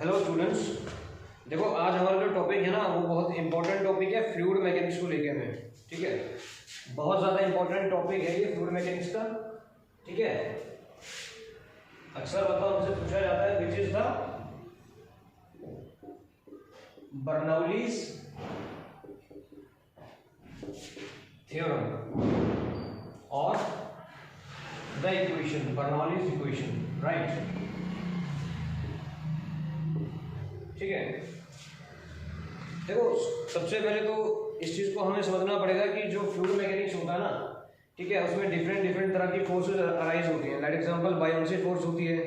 Hello students, देखो आज हमारा जो टॉपिक है ना वो बहुत इंपॉर्टेंट टॉपिक है फ्लूइड मैकेनिक्स को लेके में। ठीक है, बहुत ज़्यादा इंपॉर्टेंट टॉपिक है ये फ्लूइड मैकेनिक्स का। ठीक है, अक्सर मतलब हमसे पूछा जाता है which is the Bernoulli's theorem और the equation, Bernoulli's equation, right. ठीक है, देखो सबसे पहले तो इस चीज़ को हमें समझना पड़ेगा कि जो फ्लूइड मैकेनिक्स होता है ना, ठीक है, उसमें डिफरेंट तरह की फोर्सेस अराइज होती हैं। लाइक एग्जांपल बायोन्सी फोर्स होती है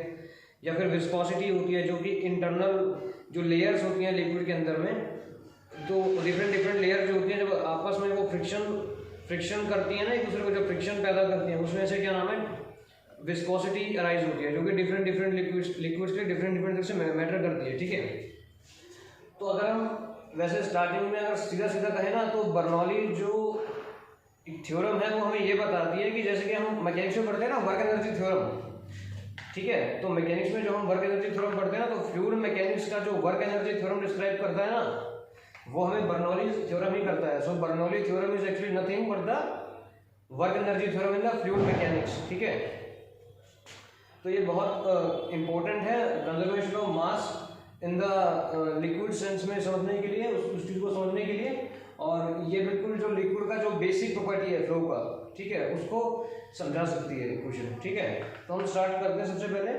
या फिर विस्कोसिटी होती है, जो कि इंटरनल जो लेयर्स होती हैं लिक्विड के अंदर में, तो डिफरेंट लेयर जो होती हैं जब आपस में वो फ्रिक्शन करती है ना एक दूसरे को, जो फ्रिक्शन पैदा करती हैं उसमें से क्या नाम है, विस्कोसिटी अराइज होती है, जो कि डिफरेंट लिक्विड्स के डिफरेंट तरह से मैटर करती है। ठीक है, तो अगर हम वैसे स्टार्टिंग में अगर सीधा कहें ना, तो बर्नौली जो थ्योरम है वो हमें ये बताती है कि जैसे कि हम मैकेनिक्स में पढ़ते हैं ना वर्क एनर्जी थ्योरम। ठीक है, तो मैकेनिक्स में जो हम वर्क एनर्जी थ्योरम पढ़ते हैं ना, तो फ्लूइड मैकेनिक्स का जो वर्क एनर्जी थ्योरम डिस्क्राइब करता है ना, वो हमें बर्नौली थ्योरम ही करता है। So Bernoulli theorem is actually nothing but the work energy theorem in the fluid mechanics. ठीक है, तो ये बहुत इंपॉर्टेंट है conservation of mass in the liquid sense में समझने के लिए, उस चीज़ को समझने के लिए। और ये बिल्कुल जो लिक्विड का जो बेसिक प्रॉपर्टी है फ्लो का, ठीक है, उसको समझा सकती है इक्वेशन। ठीक है, तो हम स्टार्ट करते हैं सबसे पहले।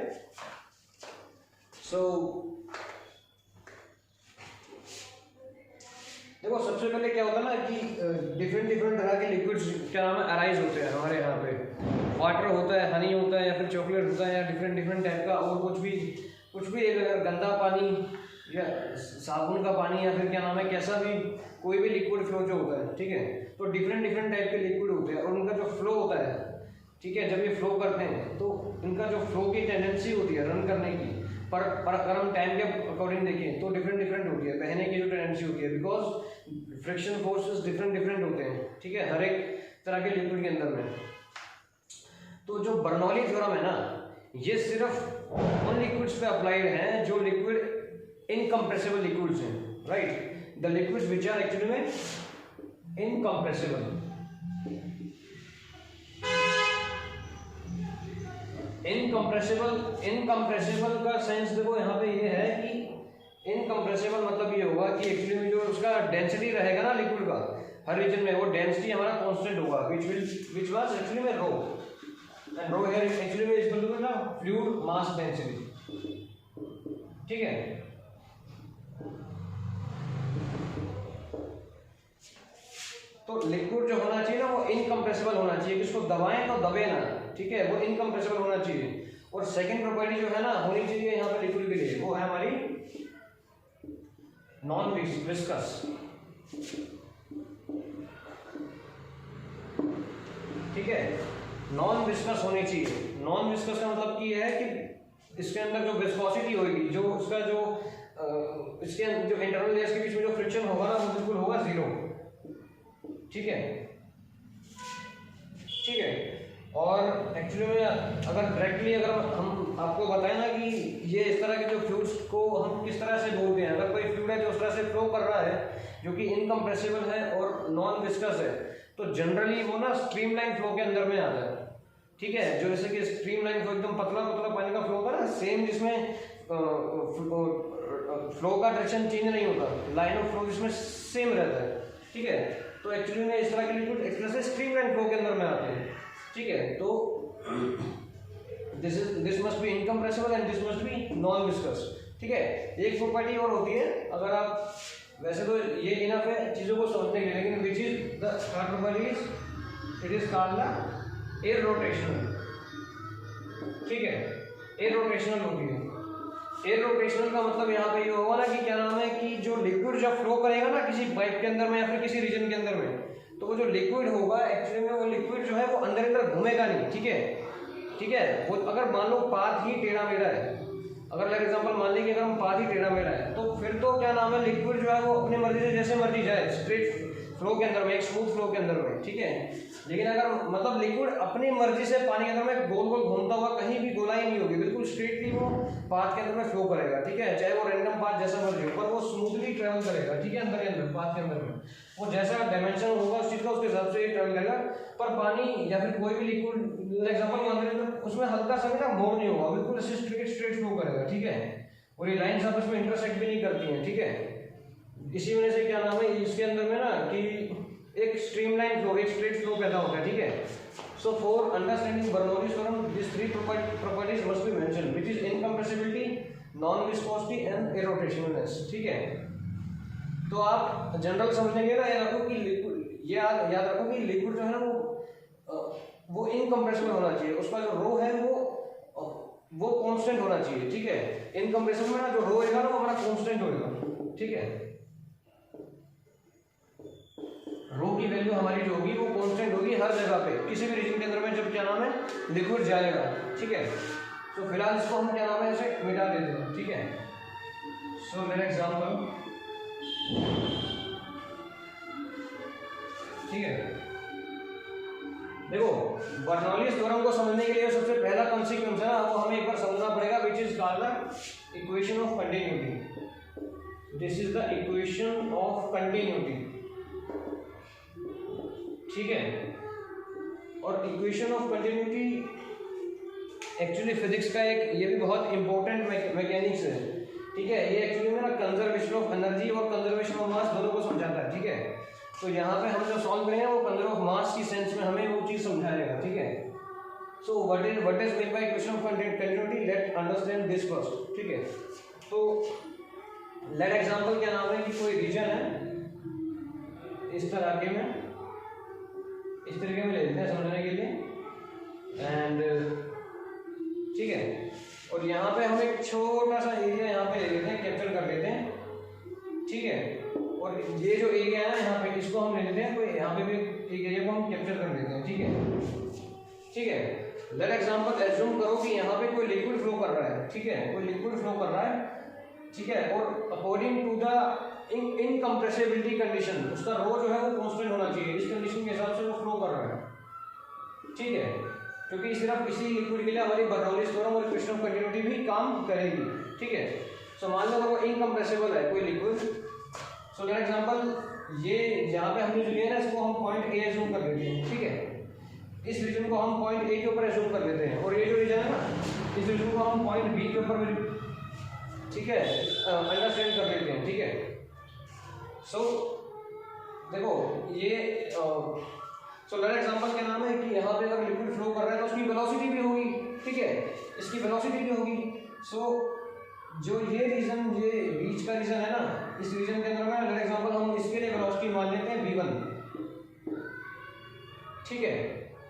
देखो सबसे पहले क्या होता है ना कि डिफरेंट तरह के लिक्विड्स क्या नाम है अराइज होते हैं हमारे यहाँ पे। वाटर होता है, हनी होता है, या फिर चॉकलेट होता है, या डिफरेंट टाइप का और कुछ भी एक गंदा पानी या साबुन का पानी, या फिर क्या नाम है कैसा भी कोई भी लिक्विड फ्लो जो होता है। ठीक है, तो डिफरेंट टाइप के लिक्विड होते हैं और उनका जो फ्लो होता है, ठीक है, जब ये फ्लो करते हैं तो इनका जो फ्लो की टेंडेंसी होती है रन करने की, पर अगर हम टाइम के अकॉर्डिंग देखें तो डिफरेंट होती है, बहने की जो टेंडेंसी होती है, बिकॉज फ्रिक्शन फोर्सेस डिफरेंट होते हैं। ठीक है, हर एक तरह के लिक्विड के अंदर में। तो जो बर्नौली थ्योरम है ना, ये सिर्फ उन लिक्विड्स पे अप्लाइड है जो लिक्विड इनकम्प्रेसिबल लिक्विड्स हैं, right. The liquids which are actually में इनकम्प्रेसिबल। इनकम्प्रेसिबल का सेंस देखो यहाँ पे ये है कि इनकम्प्रेसिबल मतलब ये होगा कि एक्चुअली में जो उसका डेंसिटी रहेगा ना लिक्विड का हर रीजन में, वो डेंसिटी हमारा कांस्टेंट होगा, विच वाज एक्चुअली में रो, and rho here is actually is equal to the fluid mass density। ठीक है, तो लिक्विड जो होना चाहिए ना वो इनकम्प्रेसिबल होना चाहिए, किसको दबाएं तो दबे ना। ठीक है, वो इनकम्प्रेसिबल होना चाहिए। और सेकंड प्रॉपर्टी जो है ना होनी चाहिए यहाँ पे लिक्विड के लिए, वो है हमारी नॉन विस्कस। ठीक है, नॉन विस्कस होनी चाहिए। नॉन विस्कस का मतलब की है कि इसके अंदर जो विस्कोसिटी होगी, जो उसका जो इसके जो इंटरनल लेयर्स के बीच में जो फ्रिक्शन होगा ना वो बिल्कुल होगा जीरो। ठीक है, और एक्चुअली में अगर डायरेक्टली अगर हम आपको बताएं ना कि ये इस तरह के जो फ्लूइड्स को हम किस तरह से बोलते हैं, अगर कोई फ्लूइड है जो उस तरह से फ्लो कर रहा है जो कि इनकम्प्रेसिबल है और नॉन विस्कस है, तो जनरली वो ना स्ट्रीमलाइन फ्लो के अंदर में आता है। ठीक है, जो जैसे कि स्ट्रीमलाइन फ्लो एकदम पतला पानी का फ्लो होता है ना, सेम जिसमें फ्लो का डायरेक्शन चेंज नहीं होता, लाइन ऑफ फ्लो जिसमें सेम रहता है। ठीक है, तो एक्चुअली में इस तरह के लिक्विड एक तरह से स्ट्रीमलाइन फ्लो के अंदर में आते हैं। ठीक है, तो this must B incompressible and this must B non viscous. ठीक है, एक प्रॉपर्टी और होती है, अगर आप वैसे तो ये इनफ है चीज़ों को समझने के लिए, लेकिन विच is the third property is it is called the air rotational. ठीक है, एयर रोटेशनल होती है। एयर रोटेशनल का मतलब यहाँ पे ये होगा ना कि क्या नाम है कि जो लिक्विड जब फ्लो करेगा ना किसी पाइप के अंदर में या फिर किसी रीजन के अंदर में, तो वो जो लिक्विड होगा एक्चुअली में वो लिक्विड जो है वो अंदर घूमेगा नहीं। ठीक है, वो अगर मान लो पाथ ही टेढ़ा मेढ़ा है, अगर फॉर एग्जांपल मान लीजिए अगर हम पाथ ही टेढ़ा मेढ़ा है, तो फिर तो क्या नाम है लिक्विड जो है वो अपनी मर्जी से जैसे मर्जी जाए स्ट्रेट फ्लो के अंदर में, एक स्मूथ फ्लो के अंदर में। ठीक है, लेकिन अगर मतलब लिक्विड अपनी मर्जी से पानी के अंदर में गोल घूमता हुआ कहीं भी गोलाई नहीं होगी, बिल्कुल स्ट्रेटली वो पाथ के अंदर में फ्लो करेगा, ठीक है, चाहे वो रैंडम पाथ जैसा मर्जी हो, पर वो स्मूथली ट्रेवल करेगा, ठीक है, अंदर के अंदर पाथ के अंदर में वो जैसा डायमेंशन होगा उस चीज का उसके हिसाब से ही ट्रेवल करेगा। पर पानी या फिर कोई भी लिक्विड एग्जाम्पल मान लेते हैं, उसमें हल्का सा भी ना मोड़ नहीं होगा, बिल्कुल ऐसे स्ट्रेट फ्लो करेगा, ठीक है, और ये लाइंस आपस में इंटरसेक्ट भी नहीं करती हैं, ठीक है। इसी वजह से क्या नाम है इसके अंदर में ना कि एक स्ट्रीमलाइन फ्लो, एक स्ट्रेट फ्लो पैदा होता है, ठीक है। So for understanding Bernoulli's theorem this three properties must be mentioned which is incompressibility, non viscosity and irrotationalness, ठीक है। तो आप जनरल समझेंगे ना, याद रखो कि लिक्विड, याद रखो कि लिक्विड जो है ना वो इनकम्प्रेसिबल होना चाहिए, उसका जो रो है वो कांस्टेंट होना चाहिए, ठीक है। इनकम्प्रेसिबल में ना जो रो होगा ना वो हमारा कांस्टेंट होगा, ठीक है, रो की वैल्यू हमारी जो होगी वो कांस्टेंट होगी हर जगह पे, किसी भी रीजन के अंदर में जब क्या नाम है लिक्विड जाएगा, ठीक है। तो फिलहाल इसको हम क्या नाम है ऐसे मिटा देते हैं, ठीक है। सो मेरा एग्जांपल, ठीक है, देखो बर्नौलीज थ्योरम को समझने के लिए सबसे पहला कॉन्सिक्वेंस है ना वो हमें एक बार समझना पड़ेगा, which is called the equation of continuity. This is the equation of continuity, ठीक है। और equation of continuity actually physics का एक ये भी बहुत इंपॉर्टेंट मैकेनिक्स है, ठीक है। ये एक्चुअली में ना कंजर्वेशन ऑफ एनर्जी और कंजर्वेशन ऑफ मास दोनों को समझाता है, ठीक है। तो यहाँ पे हम जो सॉल्व करेंगे वो कंजर्व ऑफ मास की सेंस में हमें वो चीज समझाएगा, ठीक है। So what is mean by equation of continuity, let understand this first, ठीक है। तो लेट एग्जांपल क्या नाम है कि कोई रीजन है इस तरह के में, इस तरीके में ले लेते हैं समझने के लिए, एंड ठीक है। और यहाँ पे हम एक छोटा सा एरिया यहाँ पे ले लेते हैं, कैप्चर कर लेते हैं, ठीक है। और ये जो एरिया है ना यहाँ पे इसको हम ले लेते हैं, तो यहाँ पे भी एक एरिया को हम कैप्चर कर लेते हैं, ठीक है, ठीक है। लेट एग्जांपल एज्यूम करो कि यहाँ पे कोई लिक्विड फ्लो कर रहा है, ठीक है, कोई लिक्विड फ्लो कर रहा है, ठीक है। और अकॉर्डिंग टू द इनकम्प्रेसिबिलिटी कंडीशन उसका रो जो है वो कांस्टेंट होना चाहिए, इस कंडीशन के हिसाब से वो फ्लो कर रहा है, ठीक है। क्योंकि सिर्फ इसी लिक्विड के लिए हमारी बर्नौलीज थ्योरम और इक्वेशन ऑफ कंटिन्यूटी भी काम करेगी, ठीक है। सो मान लो वो इनकम्प्रेसिबल है कोई लिक्विड, सो फॉर एग्जांपल ये यहाँ पे हमने जो लिया ना इसको हम पॉइंट ए एज्यूम कर लेते हैं, ठीक है। इस रीजन को हम पॉइंट ए के ऊपर एज्यूम कर लेते हैं, और ये जो रीजन है ना इस रीजन को हम पॉइंट बी के ऊपर, ठीक है, अंडरस्टैंड कर लेते हैं, ठीक है। सो देखो ये सो लेट एग्जांपल क्या नाम है कि यहाँ पे अगर लिक्विड फ्लो कर रहा है तो उसकी वेलोसिटी भी होगी, ठीक है, इसकी वेलोसिटी भी होगी। सो जो ये रीजन, ये बीच का रीजन है ना, इस रीजन के अंदर में लेट एग्जांपल हम इसके लिए वेलोसिटी मान लेते हैं v1, ठीक है।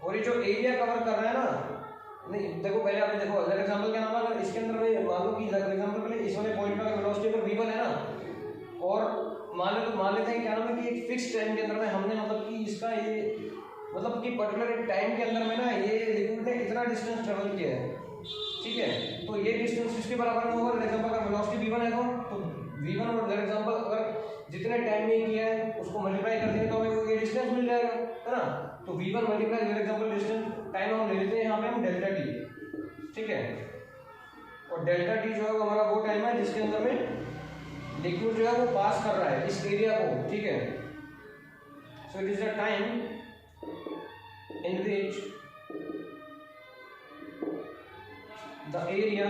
और ये जो एरिया कवर कर रहा है ना, नहीं देखो पहले आपने देखो लेट एग्जांपल क्या नाम है इसके अंदर में मान लो कि लेट एग्जांपल पहले इस वाले पॉइंट पे वेलोसिटी पर v1 है ना, और मान लेते हैं क्या नाम है कि एक फिक्स टाइम के अंदर में हमने मतलब कि इसका ये मतलब कि पर्टिकुलर टाइम के अंदर में ना ये लिक्विड ने इतना डिस्टेंस ट्रेवल किया है, ठीक है। तो ये डिस्टेंस इसके बराबर में होगा, फॉर एग्जांपल अगर वेलोसिटी v1 है तो v1 और फॉर एग्जांपल अगर जितने टाइम में किया है उसको मल्टीप्लाई कर देंगे तो हमें ये डिस्टेंस मिल जाएगा, है ना। तो v1 multiply for example distance time हम ले लेते हैं यहाँ पे हम डेल्टा t, ठीक है। और डेल्टा t जो है हमारा वो टाइम है जिसके अंदर में लिक्विड जो है वो पास कर रहा है इस एरिया को, ठीक है। So it is the time in which the areas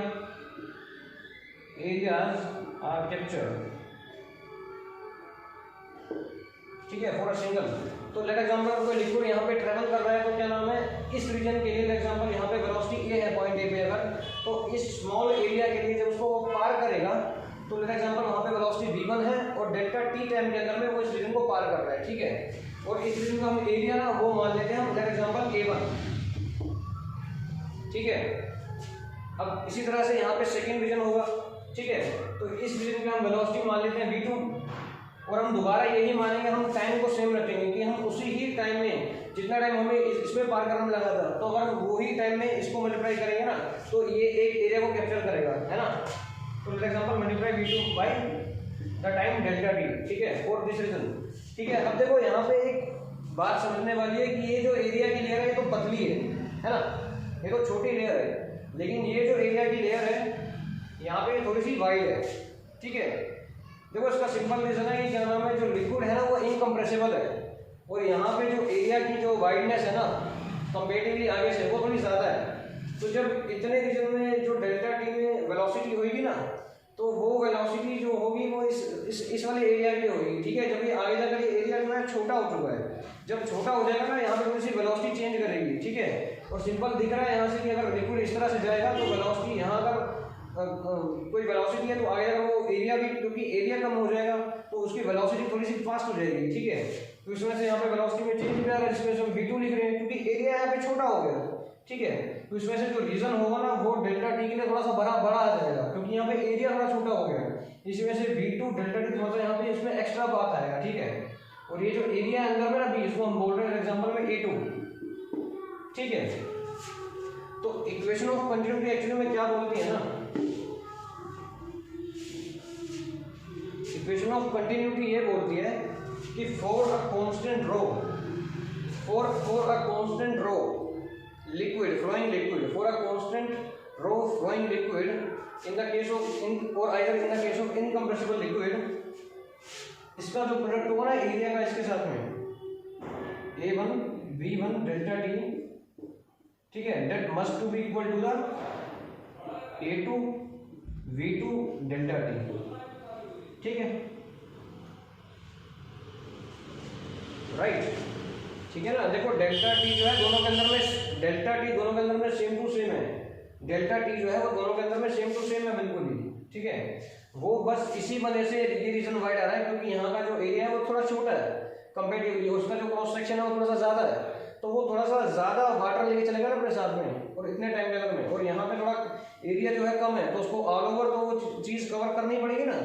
are captured, ठीक है, फॉर अ सिंगल। तो लेट एग्जांपल कोई लिक्विड यहाँ पे ट्रेवल कर रहा है तो क्या नाम है इस रीजन के लिए लेट एग्जांपल यहाँ पे वेलोसिटी a है पॉइंट a पे, अगर तो इस स्मॉल एरिया के लिए जब उसको वो पार करेगा तो लेट एग्जांपल वहाँ पे वेलोसिटी v1 है और डेल्टा t टाइम के अंदर में वो इस रीजन को पार कर रहा है, ठीक है। और इस रीजन का हम एरिया ना वो मान लेते हैं हम लेट एग्जांपल a1, ठीक है। अब इसी तरह से यहाँ पे सेकंड रीजन होगा, ठीक है। तो इस रीजन का हम वेलोसिटी मान लेते हैं v2, और हम दोबारा यही मानेंगे, हम टाइम को सेम रखेंगे कि हम उसी ही टाइम में जितना टाइम हमें इसमें पार करने में लगा था तो अगर वही टाइम में इसको मल्टीप्लाई करेंगे ना तो ये एक एरिया को कैप्चर करेगा, है ना। तो for example multiply v2 by the time delta t, ठीक है, फॉर दिस रीजन, ठीक है। अब देखो यहाँ पे एक बात समझने वाली है कि ये जो एरिया की लेयर है ये तो पतली है ना, ये तो छोटी लेयर है, लेकिन ये जो एरिया की लेयर है यहाँ पे थोड़ी सी वाइड है, ठीक है। देखो इसका सिंपल रीजन है कि क्या नाम है, जो लिक्विड है ना वो इनकम्प्रेसिबल है, और यहाँ पे जो एरिया की जो वाइडनेस है ना कंपेरेटिवली आगे से वो थोड़ी ज़्यादा है। तो जब इतने रीजन में जो डेल्टा टी में वेलोसिटी होगी ना, तो वो वेलोसिटी जो होगी वो इस वाले एरिया की होगी, ठीक है। जब ये आगे जाकर ये एरिया जो है छोटा हो चुका है, जब छोटा हो जाएगा ना यहाँ पे थोड़ी सी वेलोसिटी चेंज करेगी, ठीक है। और सिंपल दिख रहा है यहाँ से कि अगर लिक्विड इस तरह से जाएगा तो वेलोसिटी यहाँ अगर कोई वेलोसिटी है तो आगे अगर वो एरिया भी, क्योंकि एरिया कम हो जाएगा तो उसकी वेलोसिटी थोड़ी सी फास्ट हो जाएगी, ठीक है। तो इसमें से यहाँ पे वेलोसिटी में चेंज कर रहा है, जिसमें से हम v2 लिख रहे हैं क्योंकि एरिया यहाँ पे छोटा हो गया, ठीक है। तो इसमें से जो रीजन होगा ना वो डेल्टा टी के लिए थोड़ा सा बड़ा आ जाएगा, क्योंकि यहाँ पे एरिया थोड़ा छोटा हो गया है। इसमें से v2 डेल्टा टी थोड़ा सा यहाँ पे इसमें एक्स्ट्रा बात आएगा, ठीक है। और ये जो एरिया है अंदर में ना b, इसको हम बोल रहे हैं एग्जाम्पल में a2, ठीक है। तो इक्वेशन ऑफ कंटिन्यूटी एक्चुअली में क्या बोलती है ना, इक्वेशन ऑफ कंटिन्यूटी ये बोलती है कि for a constant rho liquid flowing liquid, for a constant rho flowing liquid in the case of or either in the case of incompressible liquid, इसका जो प्रोडक्ट होगा ना एरिया का इसके साथ में a1 v1 डेल्टा t, ठीक है, that must to be equal to the a2 v2 delta t, ठीक है, राइट, ठीक है ना। देखो डेल्टा टी जो है दोनों के अंदर में, डेल्टा टी दोनों के अंदर में सेम टू सेम है, डेल्टा टी जो है वो दोनों के अंदर में सेम टू सेम है बिल्कुल ही, ठीक है। वो बस इसी वजह से ये रीजन वाइड आ रहा है क्योंकि यहाँ का जो एरिया है वो थोड़ा छोटा है कंपेरेटिवली, उसका जो क्रॉस सेक्शन है वो थोड़ा सा ज्यादा है, तो वो थोड़ा सा ज्यादा वाटर लेके चलेगा ना अपने साथ में और इतने टाइम लेवल में, और यहाँ पे थोड़ा एरिया जो है कम है तो उसको ऑल ओवर तो वो चीज कवर करनी पड़ेगी ना,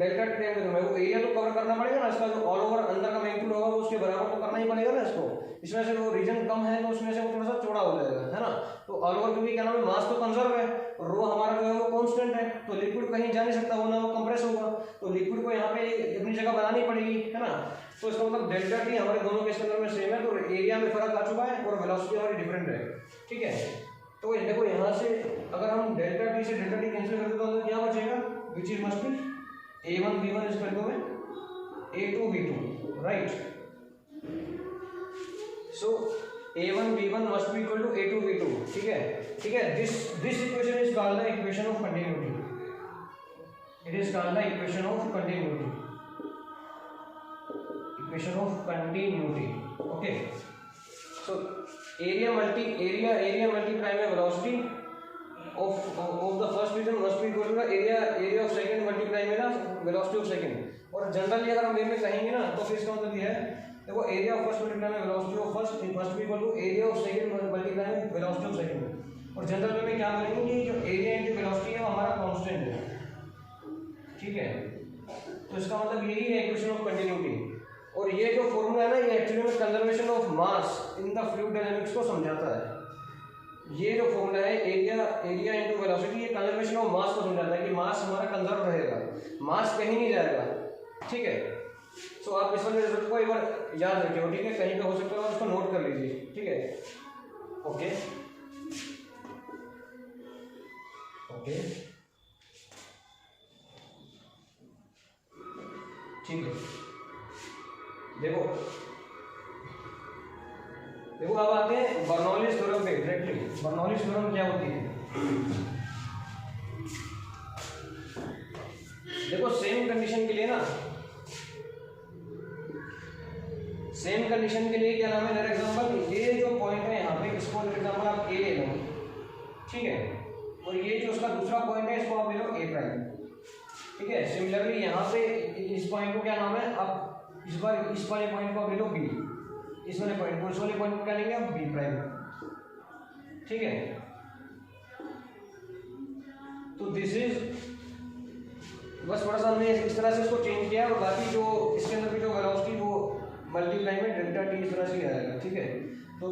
डेल्टा टेन में वो एरिया तो कवर करना पड़ेगा ना, इसका जो ऑल ओवर अंदर का मैग्नीट्यूड होगा वो उसके बराबर तो करना ही पड़ेगा ना इसको। इसमें से वो रीजन कम है तो उसमें से वो थोड़ा सा चौड़ा हो जाएगा, है ना। तो ऑल ओवर क्योंकि क्या नाम है मास तो कंजर्व है और रो हमारा जो है वो कांस्टेंट है, तो लिक्विड कहीं जा नहीं सकता, वो ना वो कंप्रेस होगा, तो लिक्विड को यहाँ पे अपनी जगह बनानी पड़ेगी, है ना। तो इसका मतलब डेल्टा टी हमारे दोनों के अंदर में सेम है, तो एरिया में फर्क आ चुका है और वेलोसिटी हमारी डिफरेंट है, ठीक है। तो देखो यहाँ से अगर हम डेल्टा टी से डेल्टा टी कैंसिल करते तो क्या बचेगा, which is must be a1 v1 is equal to a2 v2, right? So a1 v1 must be equal to a2 v2, ठीक है, ठीक है। This equation is called the equation of continuity. It is called the equation of continuity. Equation of continuity. Okay. So area multiply by velocity of the first region must be equal to the area of second multiply में ना velocity of second। और generally अगर हम वे में कहेंगे ना तो फिर इसका मतलब ये है, देखो एरिया ऑफ फर्स्ट मल्टीप्लाई में velocity of first must be equal to area of second multiply में वेलोसिटी ऑफ सेकंड। और जनरल में क्या बोलेंगे कि जो एरिया इनटू वेलोसिटी है वो हमारा कांस्टेंट है, ठीक है। तो इसका मतलब यही है इक्वेशन ऑफ कंटिन्यूटी। और ये जो फॉर्मूला है ना ये एक्चुअली में conservation of mass in the fluid dynamics को समझाता है। ये जो फॉर्मूला है एरिया इनटू वेलोसिटी, ये कंजर्वेशन ऑफ मास को समझाता है कि मास हमारा कंजर्व रहेगा, मास कहीं नहीं जाएगा, ठीक है। सो आप इस वाले रिजल्ट को एक बार याद रखिए, ठीक है, कहीं पे हो सकता है उसको नोट कर लीजिए, ठीक है। ओके ओके ठीक है। देखो अब आते हैं बर्नौलीज थ्योरम पे डायरेक्टली। बर्नौलीज थ्योरम क्या होती है, देखो सेम कंडीशन के लिए ना, सेम कंडीशन के लिए क्या नाम है, फॉर एग्जांपल ये जो पॉइंट है यहाँ पे इसको फॉर एग्जांपल आप ए ले लो, ठीक है, और ये जो उसका दूसरा पॉइंट है इसको आप ले लो ए प्राइम, ठीक है। सिमिलरली यहाँ पे इस पॉइंट को क्या नाम है, आप इस बार इस वाले पॉइंट को आप ले लो बी, इस वाले पॉइंट को, इस वाले पॉइंट को क्या लेंगे आप बी प्राइम, ठीक है। तो दिस इज बस थोड़ा सा हमने इस तरह से इसको चेंज किया और बाकी जो इसके अंदर भी जो वेलोसिटी वो मल्टीप्लाई में डेल्टा टी इस तरह से आएगा, ठीक है। तो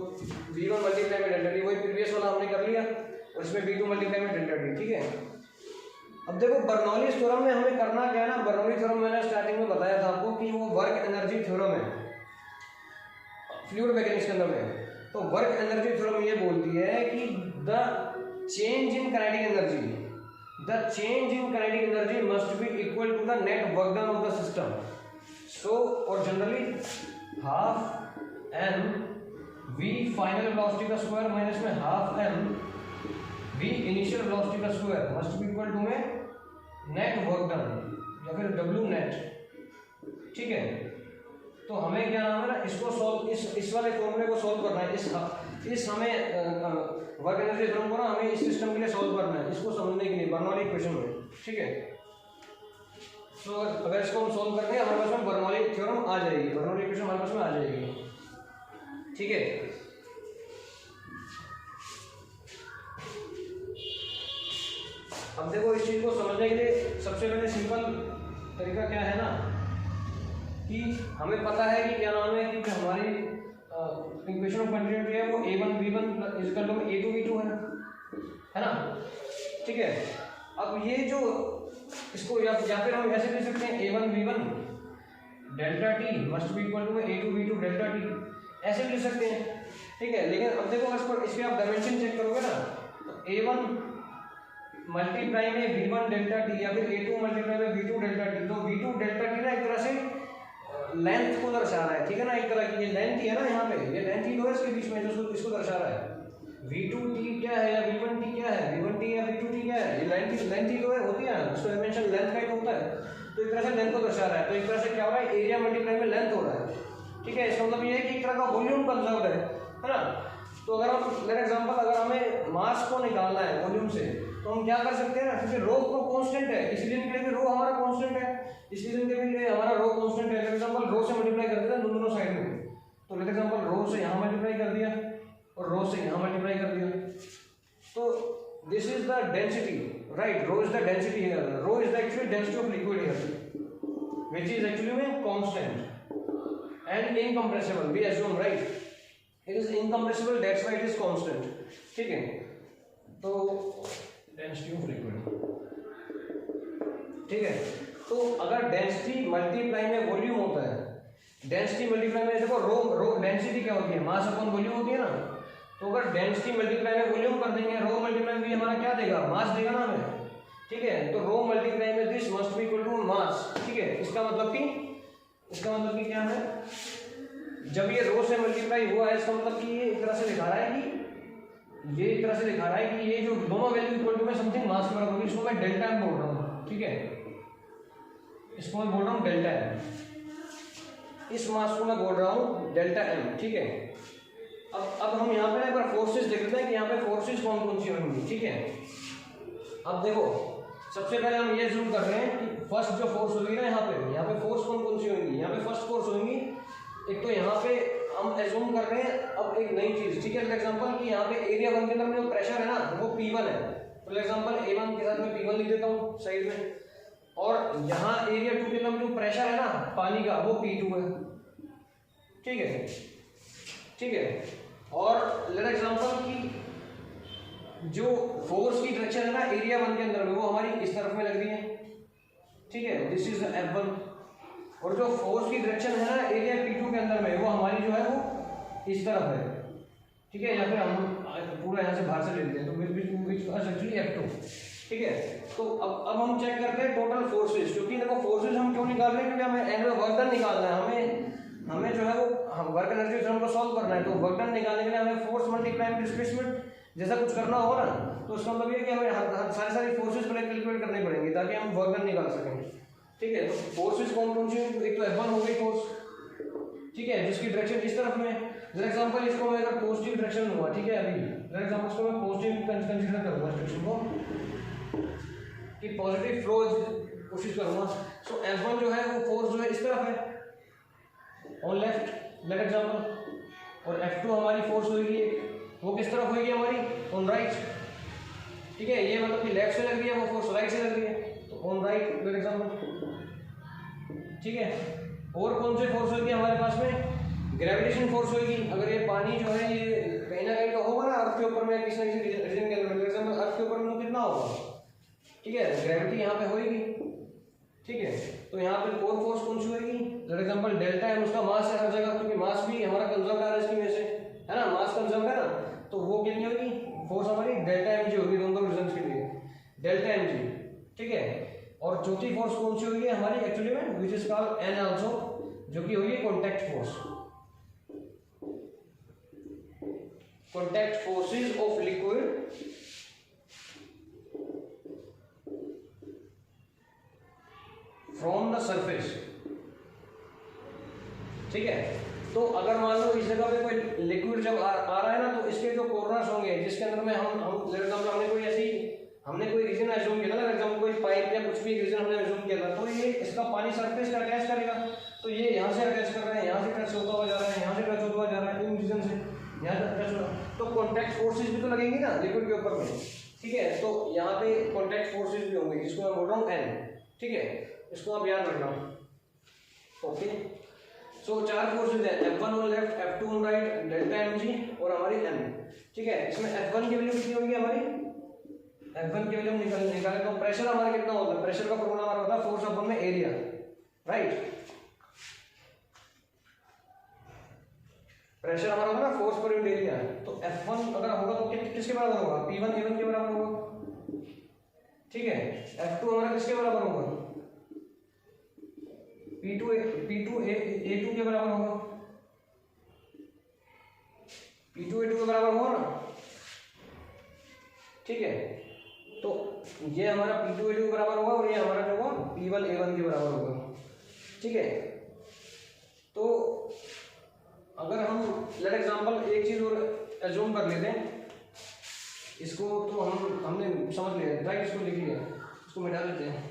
v1 मल्टीप्लाई में डेल्टा टी वही प्रीवियस वाला हमने कर लिया और इसमें v2 मल्टीप्लाई में डेल्टा टी, ठीक है। अब देखो बर्नौलीज थ्योरम में हमें करना क्या है ना, बर्नौलीज थ्योरम मैंने स्टार्टिंग में बताया था आपको कि वो वर्क एनर्जी थ्योरम है फ्लूइड मैकेनिक्स के अंदर में। तो वर्क एनर्जी थ्योरम ये बोलती है कि the change in kinetic energy the change in kinetic energy must be equal to the net work done of the system. So or generally half m v final velocity का square minus में half m v initial velocity का square must be equal to में net work done या फिर w net. ठीक है, तो हमें क्या नाम है ना, इसको सॉल्व, इस वाले फॉर्मूले को सॉल्व करना है. इस हमें वर्क एनर्जी थ्योरम को ना हमें इस सिस्टम के लिए सॉल्व करना है, इसको समझने के लिए बर्नौली इक्वेशन में. ठीक है, तो अगर इसको हम सॉल्व करते हैं हमारे पास में बर्नौली थ्योरम आ जाएगी, बर्नौली इक्वेशन हमारे पास में आ जाएगी. ठीक है, अब देखो इस चीज को समझने के लिए सबसे पहले सिंपल तरीका क्या है ना कि हमें पता है कि क्या नाम है कि हमारी इक्वेशन ऑफ कंटिन्यूटी है वो a1 v1 equal to a2 v2 है ना. ठीक है, अब ये जो इसको या फिर हम ऐसे लिख सकते हैं a1 v1 delta t must be equal to a2 v2 delta t, ऐसे भी लिख सकते हैं. ठीक है, लेकिन अब देखो अगर इसके आप डायमेंशन चेक करोगे ना तो a1 मल्टीप्लाई में v1 डेल्टा t या फिर a2 मल्टीप्लाई में v2 डेल्टा t, तो v2 डेल्टा t ना एक तरह से लेंथ को दर्शा रहा है. ठीक है ना, एक तरह की ये लेंथ ही है ना, यहाँ पे ये लेंथ ही तो है इसके बीच में जो इसको दर्शा रहा है. v2t क्या है या v1t क्या है, v1t या v2t क्या है, ये लेंथ ही तो है, होती है ना, इसका डायमेंशन लेंथ का ही होता है. तो एक तरह से लेंथ को दर्शा रहा है, तो एक तरह से क्या हो रहा है, एरिया मल्टीप्लाई में लेंथ हो रहा है. ठीक है, इसका मतलब ये है कि एक तरह का वॉल्यूम कंजर्व्ड है ना. तो अगर हम फॉर एग्जांपल अगर हमें मास को निकालना है वॉल्यूम से तो हम क्या कर सकते हैं ना, क्योंकि रो को कांस्टेंट है, इस रीजन के लिए भी रो हमारा कांस्टेंट है, इस रीजन के लिए हमारा रो कांस्टेंट है. फॉर एग्जांपल रो से मल्टीप्लाई कर देते हैं दोनों साइड में, तो फॉर एग्जांपल रो से यहाँ मल्टीप्लाई कर दिया और रो से यहाँ मल्टीप्लाई कर दिया, तो this is the density, right. Rho is the density here, rho is the actually density of liquid here which is actually में constant and incompressible, we assume, right. It is incompressible, that's why it is constant. ठीक है, तो density of liquid. ठीक है, तो अगर density multiply में volume होता है, डेंसिटी मल्टीप्लाई में देखो रो डेंसिटी क्या होती है, मास अपॉन वॉल्यूम होती है ना. तो अगर डेंसिटी मल्टीप्लाई में वॉल्यूम कर देंगे, रो मल्टीप्लाई में हमारा क्या देगा, मास देगा ना हमें. ठीक है, तो रो मल्टीप्लाई में this must be equal to mass. ठीक है, इसका मतलब कि क्या है, जब ये रो से मल्टीप्लाई हुआ है इसका मतलब कि ये एक तरह से दिखा रहा है कि ये जो दोनों वैल्यू इक्वल टू में समथिंग मास के बराबर होगी. इसको मैं डेल्टा एम बोल रहा हूँ. ठीक है, इसको मैं बोल रहा हूँ डेल्टा एम, इस मास को मैं बोल रहा हूँ डेल्टा एम. ठीक है, अब हम यहाँ पे ना एक बार फोर्सेस देख लेते हैं कि यहाँ पे फोर्सेस कौन कौन सी होंगी. ठीक है, अब देखो सबसे पहले हम ये जूम कर रहे हैं कि फर्स्ट जो फोर्स होगी ना यहाँ पे फोर्स कौन कौन सी होंगी. यहाँ पे फर्स्ट फोर्स होंगी, एक तो यहाँ पे हम एज्यूम कर रहे हैं अब एक नई चीज. ठीक है, फॉर एग्जांपल कि यहाँ पे एरिया 1 के अंदर में जो प्रेशर है ना वो P1 है. फॉर एग्जांपल A1 के साथ मैं P1 लिख देता हूँ साइड में, और यहाँ एरिया 2 के अंदर जो प्रेशर है ना पानी का वो P2 है. ठीक है, और लेट एग्जांपल कि जो फोर्स की डायरेक्शन है ना एरिया 1 के अंदर में वो हमारी इस तरफ में लग रही है. ठीक है, दिस इज F1, और जो फोर्स की डायरेक्शन है ना एरिया P2 के अंदर में वो हमारी जो है वो इस तरफ है. ठीक है, या फिर हम पूरा यहाँ से बाहर से ले लेते हैं तो विच एक्चुअली F2. ठीक है, तो अब हम चेक करते हैं टोटल फोर्सेस, क्योंकि देखो फोर्सेस हम क्यों निकाल रहे हैं, क्योंकि हमें एनुअल वर्क डन निकालना है, हमें जो है वो हम वर्क एनर्जी थ्योरम को सॉल्व करना है. तो वर्क डन निकालने के लिए हमें फोर्स मल्टीप्लाई में डिस्प्लेसमेंट जैसा कुछ करना होगा ना, तो उसका मतलब ये कि हमें सारी फोर्सेस पहले कैलकुलेट करनी पड़ेंगी ताकि हम वर्क डन निकाल सकें. ठीक है, तो फोर्सेस कौन कौन सी, एक तो F1 हो गई फोर्स. ठीक है, जिसकी डायरेक्शन इस तरफ में, फॉर एग्जांपल इसको मैं अगर पॉजिटिव डायरेक्शन लूंगा. ठीक है, अभी फॉर एग्जांपल इसको मैं पॉजिटिव कंसीडर करूंगा डायरेक्शन को कि पॉजिटिव फ्लो कोशिश करूंगा. सो F1 जो है वो फोर्स जो है इस तरफ है ऑन लेफ्ट लेट एग्जांपल, और F2 हमारी फोर्स होगी वो किस तरफ होगी हमारी, ऑन राइट. ठीक है, ये मतलब कि लेफ्ट से लग रही है वो फोर्स राइट से लग रही है, तो ऑन राइट लेट एग्जांपल. ठीक है, और कौन से फोर्स होगी हमारे पास में, ग्रेविटेशन फोर्स होगी. अगर ये पानी जो है ये कहीं ना कहीं तो होगा ना अर्थ के ऊपर में, किसी न किसी रीजन के अंदर अर्थ के ऊपर में कितना होगा. ठीक है, ग्रेविटी यहाँ पे होगी. ठीक है, तो यहाँ पे और फोर्स कौन सी होगी, फॉर एग्जांपल डेल्टा है, उसका मास है हर जगह, क्योंकि मास भी हमारा कंजर्व आ रहा है इसकी वजह से, है ना, मास कंजर्व है ना, तो वो कितनी होगी फोर्स हमारी डेल्टा एम जी होगी दोनों रीजन के लिए. डेल्टा एम जी, ठीक है। और चौथी फोर्स कौन सी होगी हमारी एक्चुअली में, which is called an also, जो कि होगी contact force. Contact forces of liquid from the surface, ठीक है। तो अगर मान लो इस जगह पे कोई लिक्विड जब आ रहा है ना, तो इसके जो कॉर्नर्स होंगे जिसके अंदर में हमने कोई रीजन एज्यूम किया था ना, एग्जांपल कोई पाइप या कुछ भी रीजन हमने एज्यूम किया था, तो ये इसका पानी सरफेस का अटैच करेगा, तो ये यहाँ से अटैच कर रहा है, यहाँ से टच होता हुआ जा रहा है, यहाँ से टच होता हुआ जा रहा है, इन रीजन से यहाँ से टच हो रहा है, तो कॉन्टैक्ट फोर्सेज भी तो लगेंगी ना लिक्विड के ऊपर में, ठीक है। तो यहाँ पे कॉन्टैक्ट फोर्सेज भी होंगे, जिसको मैं बोल रहा हूँ एन, ठीक है। इसको आप याद रखना, ओके। सो चार फोर्सेज है, F1 on left, F2 on right, delta mg और हमारी m, ठीक है। इसमें F1 की वैल्यू कितनी होगी हमारी, F1 की वैल्यू निकाले तो प्रेशर हमारा कितना होता है, प्रेशर का फॉर्मूला हमारा होता है फोर्स अपॉन में एरिया, राइट। प्रेशर हमारा होगा ना फोर्स पर यूनिट एरिया, तो F1 अगर होगा तो किसके बराबर होगा, P1 A1 के बराबर होगा, ठीक है। F2 हमारा किसके बराबर होगा, P2 A2 के बराबर होगा, P2 A2 के बराबर होगा ना, ठीक है। तो ये हमारा P2 A2 के बराबर होगा और ये हमारा जो होगा P1 A1 के बराबर होगा, ठीक है। तो अगर हम लेट एग्जांपल एक चीज और एज्यूम कर लेते हैं, इसको तो हमने समझ लिया, राइट, इसको लिख लिया, इसको मिटा लेते हैं।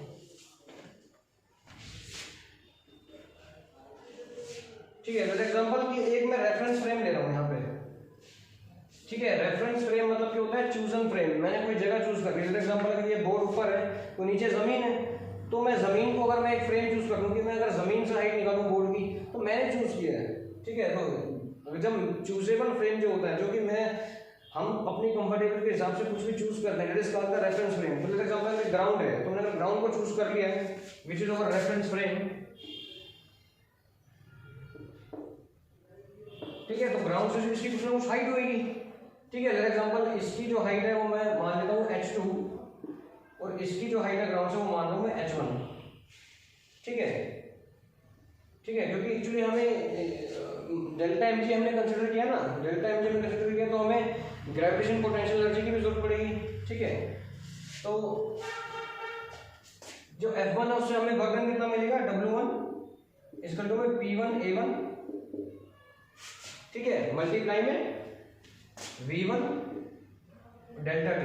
ठीक है, लेट एग्जांपल कि एक मैं रेफरेंस फ्रेम ले रहा हूँ यहाँ पे, ठीक है। रेफरेंस फ्रेम मतलब क्या होता है, चूजन फ्रेम। मैंने कोई जगह चूज कर ली, लेट एग्जांपल अगर ये बोर्ड ऊपर है तो नीचे जमीन है, तो मैं जमीन को अगर मैं एक फ्रेम चूज कर लूँ कि मैं अगर जमीन से हाइट निकालूँ बोर्ड की, तो मैंने चूज किया है, ठीक है। तो जब चूजेबल फ्रेम जो होता है, जो कि हम अपनी कंफर्टेबल के हिसाब से कुछ भी चूज करते हैं, that is called the reference frame. तो लेट एग्जांपल ग्राउंड है, तो मैंने ग्राउंड को चूज कर लिया है, which is our reference frame, ठीक है। तो ग्राउंड से इसकी कुछ ना कुछ हाइट होगी, ठीक है। लेट एग्जांपल इसकी जो हाइट है वो मैं मान लेता हूँ h2 और इसकी जो हाइट है ग्राउंड से वो मान लूँ मैं h1, ठीक है, ठीक है। क्योंकि एक्चुअली हमें डेल्टा mg हमने कंसीडर किया ना, डेल्टा mg हमने कंसीडर किया, तो हमें ग्रेविटेशन पोटेंशियल एनर्जी की भी जरूरत पड़ेगी, ठीक है। तो जो F1 है उससे हमें वर्क डन कितना मिलेगा, W1 इस घंटों में P1 A1, ठीक है, मल्टीप्लाई में V1 डेल्टा T,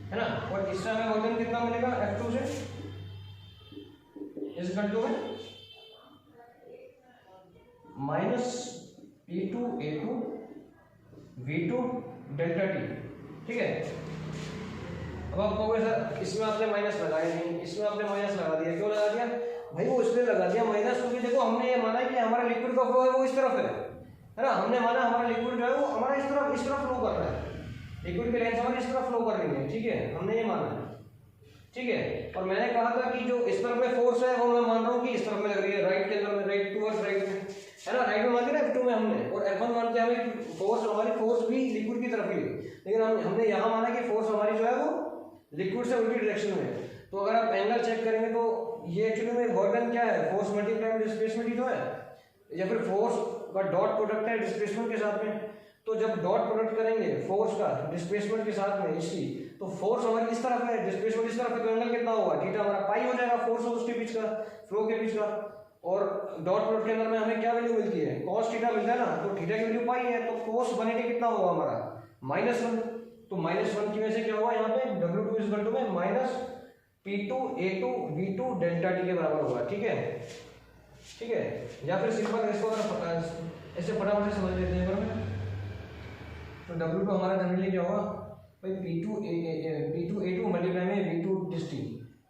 है ना। और इससे हमें वर्क डन कितना मिलेगा F2 से इस घंटों में minus P2 A2 V2 delta T, ठीक है। अब आप कहोगे सर इसमें आपने माइनस लगाया नहीं, इसमें आपने माइनस लगा दिया, क्यों लगा दिया भाई? वो इसलिए लगा दिया माइनस क्योंकि देखो हमने ये माना कि हमारा लिक्विड का फ्लो है वो इस तरफ है ना। हमने माना हमारा लिक्विड जो है वो हमारा इस तरफ फ्लो कर रहा है, लिक्विड की लेंथ हमारी इस तरफ फ्लो कर रही है, ठीक है, हमने ये माना है, ठीक है। और मैंने कहा था कि जो इस तरफ में फोर्स है वो मैं मान रहा हूँ कि इस तरफ में लग रही है, राइट के अंदर में, राइट टूवर्ड्स राइट में, है ना। राइट में मान दिया F2 में हमने, और F1 मान के हमें फोर्स, हमारी फोर्स भी लिक्विड की तरफ ही है, लेकिन हमने यहाँ माना कि फोर्स हमारी जो है वो लिक्विड से उल्टी डायरेक्शन में है। तो अगर आप एंगल चेक करेंगे तो ये एक्चुअली में वर्क डन क्या है, फोर्स मल्टीप्लाई में डिस्प्लेसमेंट ही तो है, या फिर फोर्स का डॉट प्रोडक्ट है डिस्प्लेसमेंट के साथ में। तो जब डॉट प्रोडक्ट करेंगे फोर्स का डिस्प्लेसमेंट के साथ में इसकी, तो फोर्स हमारी इस तरफ है, डिस्प्लेसमेंट इस तरफ है, तो एंगल कितना होगा, थीटा हमारा पाई हो जाएगा, फोर्स और उसके बीच का, फ्लो के बीच का। और डॉट प्रोडक्ट के अंदर में हमें क्या वैल्यू मिलती है, cos थीटा मिलता है ना, तो थीटा की वैल्यू पाई है, तो cos 180 कितना होगा हमारा, -1। तो -1 की वजह से क्या होगा यहाँ पे W2 इस घंटों में minus P2 A2 V2 delta T के बराबर होगा, ठीक है, ठीक है। या फिर सिंपल इसको ऐसे फटाफट से समझ लेते हैं बराबर। तो W2 हमारा जनरली क्या होगा भाई, P2 A2 मल्टीप्लाई में V2 डिस्टी,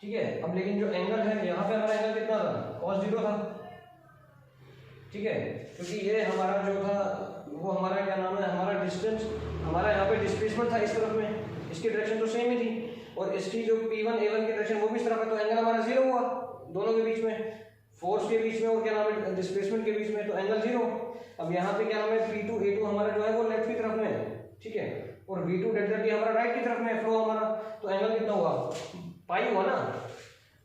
ठीक है। अब लेकिन जो एंगल है यहाँ पे हमारा एंगल कितना था, cos 0 था, ठीक है, क्योंकि ये हमारा जो था वो हमारा क्या नाम है, हमारा डिस्टेंस, हमारा यहाँ पे डिस्प्लेसमेंट था इस तरफ में, इसकी डायरेक्शन तो सेम ही थी, और इसकी जो P1 A1 की डायरेक्शन वो भी इस तरफ है, तो एंगल हमारा 0 हुआ दोनों के बीच में, फोर्स के बीच में और क्या नाम है डिस्प्लेसमेंट के बीच में, तो एंगल 0। अब यहाँ पे क्या नाम है P2 A2 हमारा जो है वो लेफ्ट की तरफ में है, ठीक है, और V2 डेल्टा टी हमारा राइट की तरफ में फ्लो हमारा, तो एंगल कितना हुआ, पाई हुआ ना,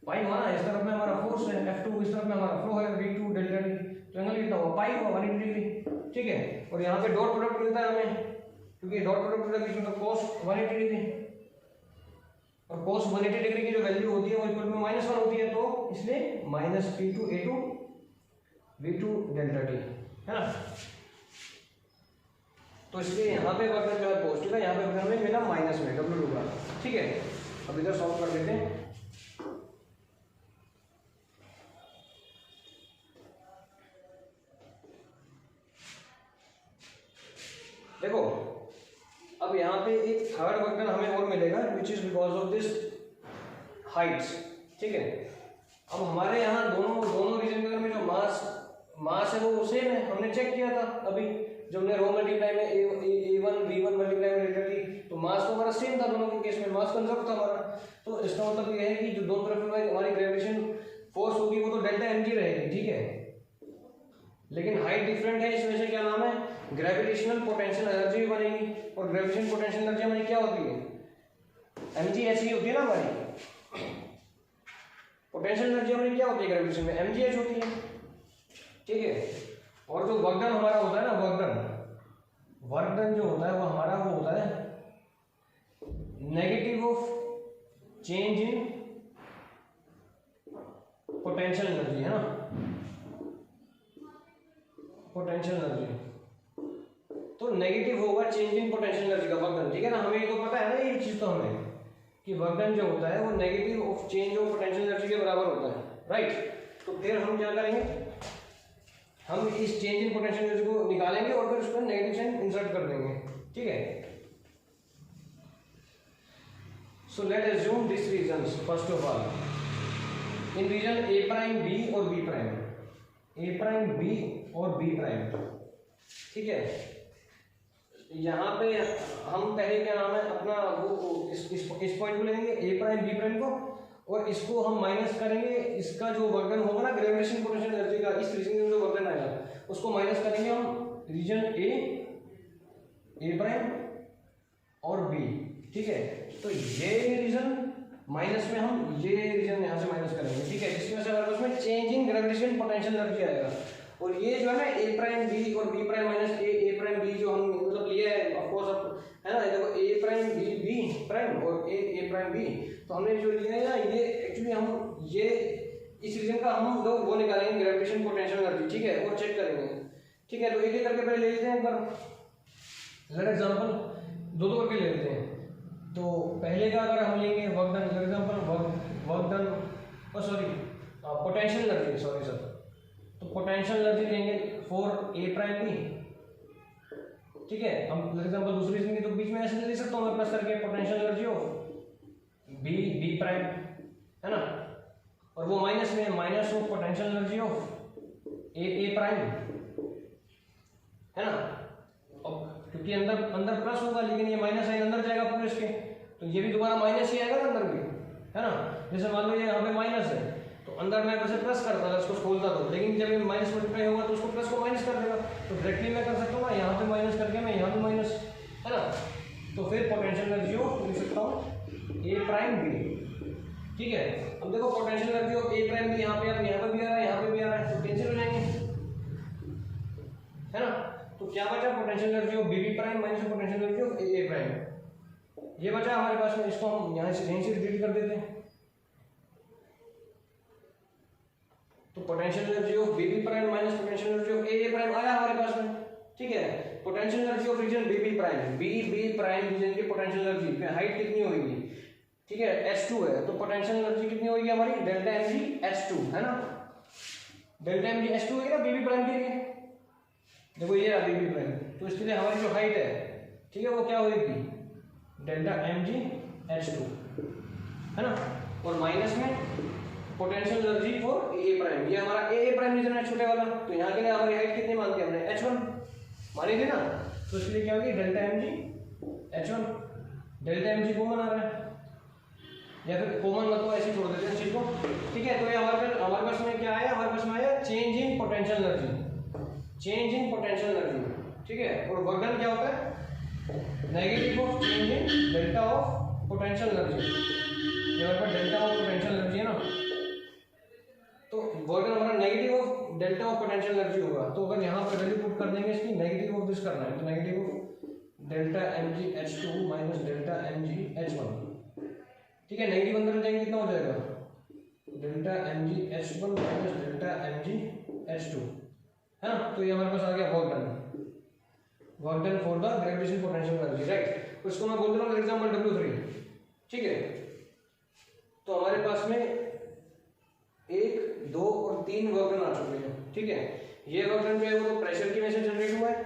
पाई हुआ ना, इस तरफ में हमारा फोर्स है F2, इस तरफ में हमारा फ्लो है V2 डेल्टा टी, तो एंगल कितना हुआ, पाई हुआ 180 डिग्री, ठीक है। और यहाँ पे डॉट प्रोडक्ट मिलता है हमें, क्योंकि डॉट प्रोडक्ट के बीच में cos 180 डिग्री, और cos 180 डिग्री की जो वैल्यू होती है वो इक्वल टू -1 होती है, तो इसलिए -P2A2 V2 डेल्टा टी, है ना। तो इसलिए यहाँ पे वर्क जो है पॉजिटिव है, यहाँ पे वर्क हमें मिला माइनस में W2 का, ठीक है। अब इधर सॉल्व कर देते हैं। देखो अब यहाँ पे एक थर्ड वर्क हमें और मिलेगा which is because of this Heights, ठीक है। अब हमारे यहाँ दोनों रीजन के अंदर में जो मास है वो सेम है, हमने चेक किया था अभी जब हमने रो मल्टीप्लाई में A1 V1 मल्टीप्लाई में डेल्टा टी, तो मास तो हमारा सेम था दोनों के केस में, मास कंजर्व था हमारा। तो इसका मतलब ये है कि जो दोनों तरफ में हमारी ग्रेविटेशन फोर्स होगी वो तो डेल्टा mg रहेगी, ठीक है। लेकिन हाइट डिफरेंट है, इस वजह से क्या नाम है, ग्रेविटेशनल पोटेंशियल एनर्जी भी बनेगी। और ग्रेविटेशनल पोटेंशियल एनर्जी हमारी क्या होती है, mgh होती है ना हमारी। पोटेंशियल एनर्जी हमारी क्या होती है ग्रेविटेशन में, mgh होती है, ठीक है। और जो वर्क डन हमारा होता है ना, वर्क डन जो होता है वो हमारा वो होता है negative of change in potential energy, है ना, पोटेंशियल एनर्जी। तो नेगेटिव होगा चेंज इन पोटेंशियल एनर्जी का वर्क डन, ठीक है ना। हमें ये तो पता है ना ये चीज, तो हमें कि वर्क डन जो होता है वो negative of change of potential energy के बराबर होता है, राइट। तो फिर हम क्या करेंगे, हम इस चेंज इन पोटेंशियल एनर्जी को निकालेंगे और फिर उसमें नेगेटिव साइन इंसर्ट कर देंगे, ठीक है। So let assume this regions first of all in region A prime B और B prime, A prime B और B प्राइम, ठीक है। यहाँ पे हम पहले क्या नाम है अपना वो इस पॉइंट को लेंगे A प्राइम B प्राइम को, और इसको हम माइनस करेंगे, इसका जो वर्क होगा ना ग्रेविटेशन पोटेंशियल एनर्जी का, इस रीजन में जो वर्क आएगा उसको माइनस करेंगे हम रीजन A प्राइम और B, ठीक है। तो ये रीजन माइनस में हम ये रीजन यहाँ से माइनस करेंगे, ठीक है, जिसमें से हमारे पास में change in gravitation potential energy आएगा। और ये जो है ना A प्राइम B और B prime minus A prime B जो हम मतलब लिया है ऑफ कोर्स अब, है ना, देखो A प्राइम B प्राइम और A प्राइम B, तो हमने जो लिया है ना ये एक्चुअली हम ये इस रीजन का हम लोग वो निकालेंगे ग्रेविटेशन पोटेंशियल एनर्जी, ठीक है, वो चेक करेंगे, ठीक है। तो एक एक करके पहले ले लेते हैं एक बार, लेट एग्जांपल दो करके ले लेते हैं। तो पहले का अगर हम लेंगे work done, for example work done sorry potential energy, sorry sir, तो पोटेंशियल एनर्जी लेंगे फॉर A प्राइम B, ठीक है। हम फॉर एग्जांपल दूसरी रीजन की तो बीच में ऐसे ले सकता हूँ मैं प्लस करके potential energy of B prime, है ना, और वो माइनस में minus of potential energy of A prime, है ना। अब क्योंकि अंदर प्लस होगा लेकिन ये माइनस साइन अंदर जाएगा पूरे इसके, तो ये भी दोबारा माइनस ही आएगा ना अंदर भी, है ना। जैसे मान लो ये यहाँ पे माइनस है तो अंदर मैं वैसे प्लस करता था, इसको खोलता था, लेकिन जब ये माइनस मल्टीप्लाई होगा तो उसको प्लस को माइनस कर देगा, तो डायरेक्टली मैं कर सकता हूँ ना, यहाँ पे माइनस करके मैं यहाँ पे माइनस, है ना। तो फिर पोटेंशियल एनर्जी ऑफ लिख सकता हूँ A प्राइम B, ठीक है। अब देखो potential energy of A prime B यहाँ पे भी आ रहा है, यहाँ पे भी आ रहा है, तो कैंसिल हो जाएंगे, है ना। तो क्या बचा, potential energy of B prime minus potential energy of A prime, ये बचा हमारे पास में, इसको हम यहाँ से डिलीट कर देते हैं। तो potential energy of B prime minus potential energy of A prime आया हमारे पास में, ठीक है। Potential energy of region B prime, B prime region की पोटेंशियल एनर्जी, हाइट कितनी होगी, ठीक है, H2 है, तो पोटेंशियल एनर्जी कितनी होगी हमारी, डेल्टा mg H2, है ना, डेल्टा mg H2 होगी ना B प्राइम के लिए। देखो ये रहा B प्राइम, तो इसके लिए हमारी जो हाइट है, ठीक है, वो क्या होगी, डेल्टा mg H2, है ना, और माइनस में potential energy for A prime, ये हमारा A प्राइम रीजन है छोटे वाला, तो यहाँ के लिए हमारी हाइट कितनी मानते हैं हमने, H1 मानी थी ना, तो इसके लिए क्या होगी, delta mg H1, delta mg common आ रहा है, या फिर कॉमन मतलब ऐसे छोड़ देते हैं चीज को, ठीक है। तो ये हमारे पास में क्या आया, हमारे पास में आया change in potential energy, change in potential energy, ठीक है। और वर्क डन क्या होता है, negative of change in delta of potential energy. ये हमारे पास डेल्टा ऑफ पोटेंशियल एनर्जी है ना, तो वर्क हमारा negative of delta of potential energy होगा। तो अगर यहाँ पर वैल्यू पुट कर देंगे इसकी, नेगेटिव ऑफ दिस करना है, तो negative of delta mgh2 minus delta mgh1, ठीक है। नेगेटिव अंदर जाएंगे कितना हो जाएगा, delta mgh1 minus delta mgh2, है ना। तो ये हमारे पास आ गया work done for the gravitation potential energy, right. तो इसको मैं बोल रहा हूँ एग्जांपल W3, ठीक है। तो हमारे पास में 1, 2 और 3 वर्क डन आ चुके हैं, ठीक है। ये वर्क डन जो है वो प्रेशर की वजह से जनरेट हुआ है,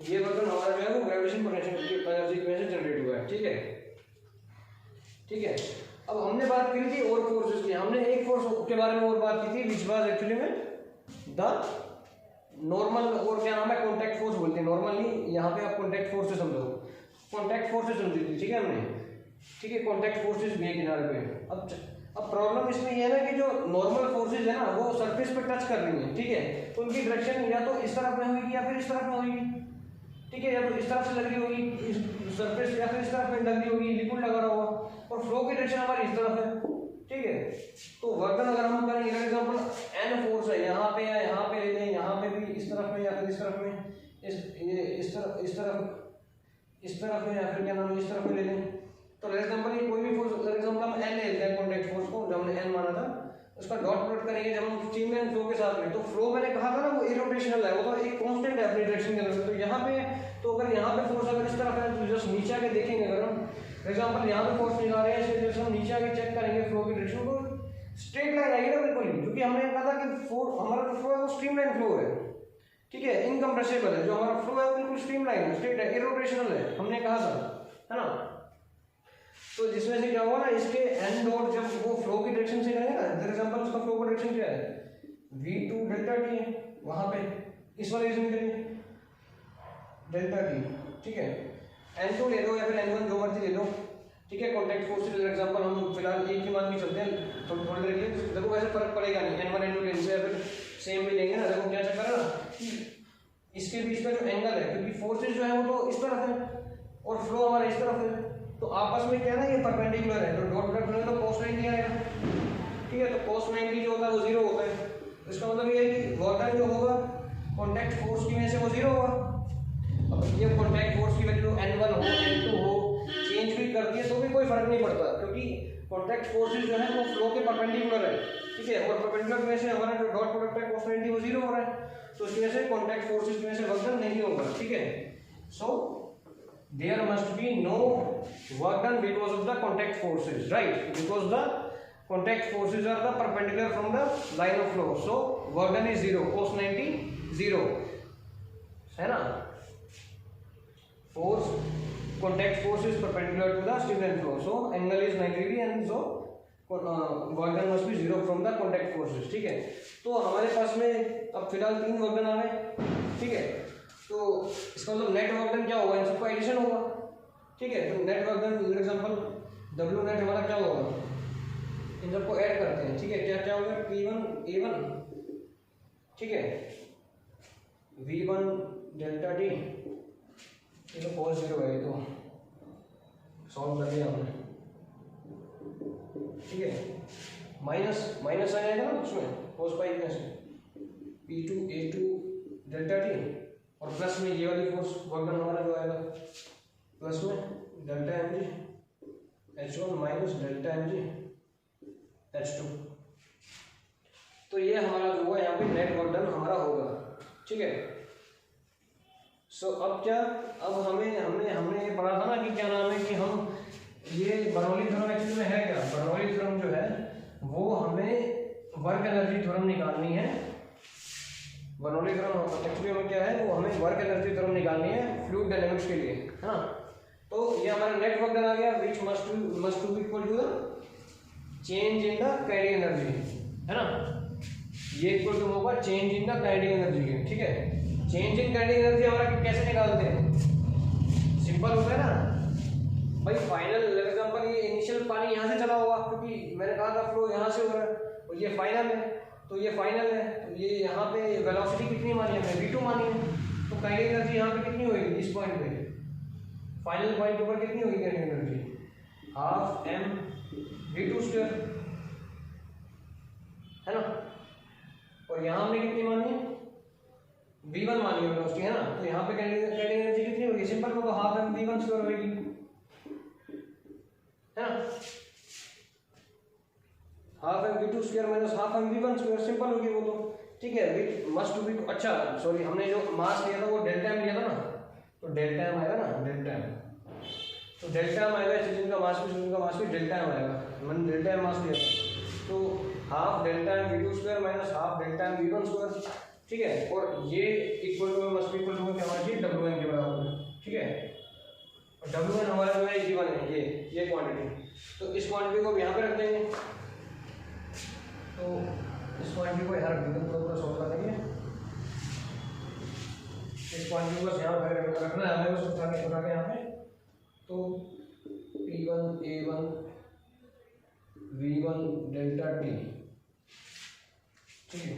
ये वर्क डन हमारा जो है वो ग्रेविटेशन पोटेंशियल एनर्जी की वजह से जनरेट हुआ है, ठीक है, ठीक है। अब हमने बात की थी और फोर्सेस की, हमने एक फोर्स के बारे में और बात की थी विच वाज एक्चुअली में द नॉर्मल, और क्या नाम है, कॉन्टैक्ट फोर्स बोलते हैं नॉर्मली, यहाँ पे आप कॉन्टैक्ट फोर्स से समझो, कॉन्टैक्ट फोर्स से समझी थी, ठीक है हमने, ठीक है। कॉन्टैक्ट फोर्सेस भी है किनारे पे। अब प्रॉब्लम इसमें ये है ना कि जो नॉर्मल फोर्सेज है ना वो सरफेस पे टच कर रही है, ठीक है। तो उनकी डायरेक्शन या तो इस तरफ में होगी या फिर इस तरफ में होगी, ठीक है। या तो इस तरफ से लग रही होगी इस सरफेस, या फिर इस तरफ में लग रही होगी, लिक्विड लगा रहा होगा, और फ्लो की डायरेक्शन हमारी इस तरफ है, ठीक है। तो वर्क डन अगर हम करें, फॉर एग्जांपल n फोर्स है यहाँ पे या यहाँ पे ले लें, यहाँ पे भी इस तरफ में या फिर इस तरफ में, इस तरफ में या फिर क्या नाम है इस तरफ में ले लें। तो फॉर एग्जांपल ये कोई भी फोर्स, फॉर एग्जांपल हम n ले लेते हैं कॉन्टैक्ट फोर्स को, जब हमने n माना था, उसका डॉट प्रोडक्ट करेंगे जब हम स्ट्रीमलाइन फ्लो के साथ में। तो फ्लो मैंने कहा था ना वो इरोटेशनल है, वो तो एक कांस्टेंट है अपनी डायरेक्शन के अंदर। तो यहाँ पे, तो अगर यहाँ पे फोर्स अगर इस तरफ है तो जस्ट नीचे आके देखेंगे, अगर हम फॉर एग्जांपल यहाँ पे फोर्स निकाल रहे हैं, इसलिए जस्ट हम नीचे आके चेक करेंगे फ्लो की डायरेक्शन, तो स्ट्रेट लाइन आएगी ना बिल्कुल ही, क्योंकि हमने कहा था कि हमारा जो फ्लो है वो स्ट्रीमलाइन फ्लो है, ठीक है, इनकम्प्रेसिबल है। जो हमारा फ्लो है वो बिल्कुल स्ट्रीमलाइन है, स्ट्रेट है, इरोटेशनल है, हमने कहा था, है ना। तो जिसमें से क्या हुआ ना, इसके एन डॉट जब वो फ्लो की डायरेक्शन से करेंगे ना, फॉर एग्जांपल उसका फ्लो की डायरेक्शन क्या है, v2 डेल्टा टी है, वहां पे इस वाले रीजन के लिए डेल्टा टी, ठीक है। n2 ले लो या फिर n1 जो मर्जी ले लो, ठीक है। कॉन्टैक्ट फोर्स फॉर एग्जांपल हम फिलहाल एक ही मान के चलते हैं थोड़ी देर के लिए, देखो वैसे फर्क पड़ेगा नहीं, n1 n2 लेने से या फिर सेम भी लेंगे ना, देखो क्या चक्कर है ना, इसके बीच का जो एंगल है, क्योंकि फोर्सेज जो है वो तो इस तरफ है और फ्लो हमारा इस तरफ है, तो आपस में क्या है ना ये परपेंडिकुलर है, तो डॉट प्रोडक्ट में तो cos 90 आएगा, ठीक है। तो cos 90 जो होता है वो 0 होता है, इसका मतलब ये है कि वर्क डन जो होगा कॉन्टैक्ट फोर्स की वजह से वो 0 होगा। अब ये कॉन्टैक्ट फोर्स की वैल्यू n1 हो n2 हो चेंज भी करती है तो भी कोई फर्क नहीं पड़ता, क्योंकि कॉन्टैक्ट फोर्सेज जो है वो फ्लो के परपेंडिकुलर है, ठीक है। और परपेंडिकुलर की वजह से हमारा जो डॉट प्रोडक्ट है cos 90 वो 0 हो रहा है, तो इसकी वजह से कॉन्टैक्ट फोर्सेज की वजह से वर्क डन नहीं होगा, ठीक है। सो there must be no work done because of the contact forces, right? Because the contact forces are the perpendicular from the line of flow, so work done is 0, cos 90 0, है ना। force contact force is perpendicular to the streamline flow, so angle is 90 degree and so work done must be 0 from the contact forces, ठीक है। तो हमारे पास में अब फिलहाल 3 वर्क डन आ गए, ठीक है। तो इसका मतलब नेट वर्क डन क्या होगा, इन सबका एडिशन होगा, ठीक है। तो net work done for example W net हमारा क्या होगा, इन सबको ऐड करते हैं, ठीक है। क्या क्या होगा, P1 A1, ठीक है, V1 डेल्टा टी, ये तो cos 0 है, ये तो सॉल्व कर लिया हमने, ठीक है। माइनस माइनस आ जाएगा ना उसमें cos पाई में से P2 A2 डेल्टा टी, और प्लस में ये वाली फोर्स वर्क डन हमारा जो आएगा प्लस में delta mg h1 minus delta mg h2। तो ये हमारा जो हुआ यहाँ पे नेट वर्क डन हमारा होगा, ठीक है। सो अब क्या, अब हमने ये पढ़ा था ना कि क्या नाम है कि हम ये बर्नौली थ्योरम एक्चुअली में है क्या, बर्नौली थ्योरम जो है वो हमें वर्क एनर्जी थ्योरम निकालनी है। बर्नौली थ्योरम एक्चुअली हमें क्या है, वो हमें वर्क एनर्जी थ्योरम निकालनी है फ्लूइड डायनामिक्स के लिए, है ना। तो ये हमारा नेट वर्क डन आ गया, which must to be equal to the change in the kinetic energy, है ना। ये इक्वल टू होगा change in the kinetic energy के, ठीक है। चेंज इन काइनेटिक एनर्जी हमारा कैसे निकालते हैं, सिंपल होता है ना भाई। फाइनल एग्जांपल ये इनिशियल पानी यहाँ से चला होगा, क्योंकि मैंने कहा था फ्लो यहाँ से हो रहा है, और ये फाइनल है, तो ये फाइनल है, तो ये यहाँ पे वेलोसिटी कितनी मानी है, V2 मानी है, तो काइनेटिक एनर्जी यहाँ पे कितनी होगी इस पॉइंट पे फाइनल पॉइंट के ऊपर कितनी होगी kinetic energy, half m v2 square, है ना। और यहाँ हमने कितनी मानी है, v1 मानी है वेलोसिटी, है ना। तो यहाँ पे काइनेटिक एनर्जी कितनी होगी, सिंपल को तो हाफ एम v1 स्क्वायर होगी, है ना। Half m v2 square minus half m v1 square, simple होगी वो तो, ठीक है। मस्ट बी, अच्छा सॉरी, हमने जो मास लिया था वो डेल्टा एम लिया था ना, तो डेल्टा एम आएगा ना, डेल्टा एम, तो डेल्टा एम आएगा, इनका मास भी डेल्टा एम आएगा, मैंने डेल्टा एम मास लिया था, तो half delta m v2 square minus half delta m v1 square, ठीक है। और ये equal to must be equal to क्या होना चाहिए, w1 के बराबर है, ठीक है। और w1 हमारा जो है गिवन है, ये क्वांटिटी, तो इस क्वांटिटी को यहाँ पे रख देंगे, तो इस क्वांटिटी को यहाँ रख देंगे, पूरा सॉल्व कर देंगे। इस क्वांटिटी को यहाँ रखना है हमें, बस उठा के यहाँ पे, तो P1 A1 V1 delta T, ठीक है,